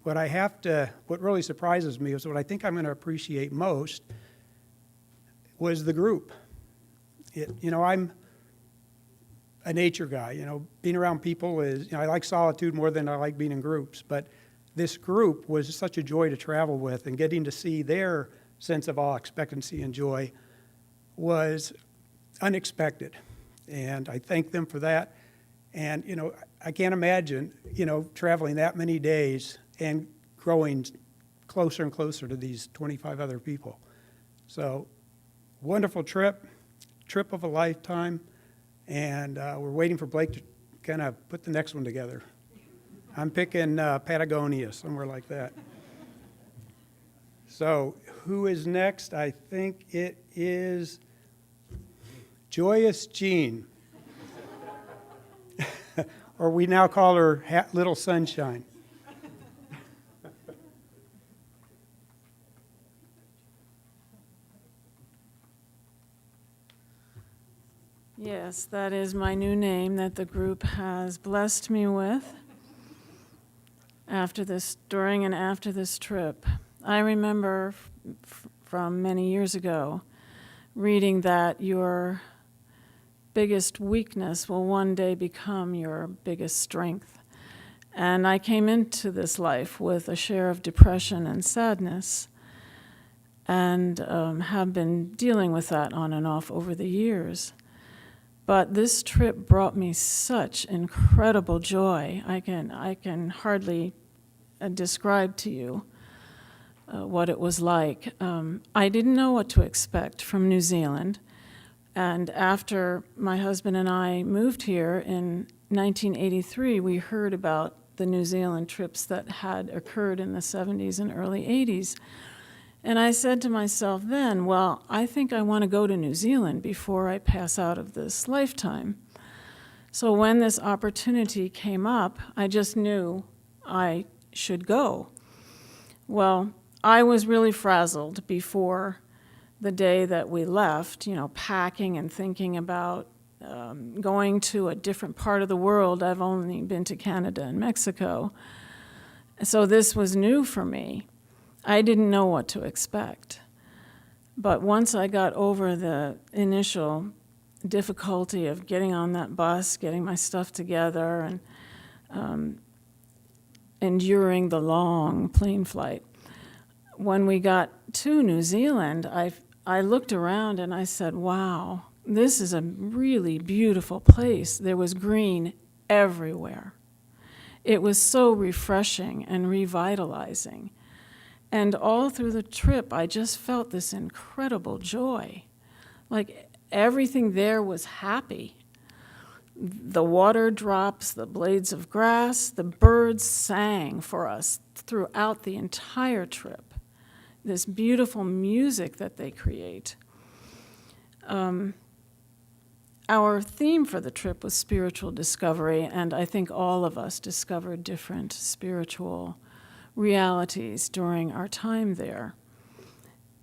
what really surprises me is what I think I'm going to appreciate most was the group. I'm a nature guy. Being around people is, I like solitude more than I like being in groups. But this group was such a joy to travel with, and getting to see their sense of awe, expectancy, and joy was unexpected. And I thank them for that. And, I can't imagine, traveling that many days and growing closer and closer to these 25 other people. So, wonderful trip of a lifetime. And we're waiting for Blake to kind of put the next one together. I'm picking Patagonia, somewhere like that. So, who is next? I think it is Joyous Jean. Or we now call her Little Sunshine. Yes, that is my new name that the group has blessed me with during and after this trip. I remember from many years ago reading that your biggest weakness will one day become your biggest strength. And I came into this life with a share of depression and sadness, and have been dealing with that on and off over the years. But this trip brought me such incredible joy. I can hardly describe to you what it was like. I didn't know what to expect from New Zealand. And after my husband and I moved here in 1983, we heard about the New Zealand trips that had occurred in the 70s and early 80s. And I said to myself then, well, I think I want to go to New Zealand before I pass out of this lifetime. So when this opportunity came up, I just knew I should go. Well, I was really frazzled before the day that we left, packing and thinking about going to a different part of the world. I've only been to Canada and Mexico. So this was new for me. I didn't know what to expect. But once I got over the initial difficulty of getting on that bus, getting my stuff together, and enduring the long plane flight, when we got to New Zealand, I looked around and I said, wow, this is a really beautiful place. There was green everywhere. It was so refreshing and revitalizing. And all through the trip, I just felt this incredible joy. Like everything there was happy. The water drops, the blades of grass, the birds sang for us throughout the entire trip. This beautiful music that they create. Our theme for the trip was spiritual discovery, and I think all of us discovered different spiritual realities during our time there.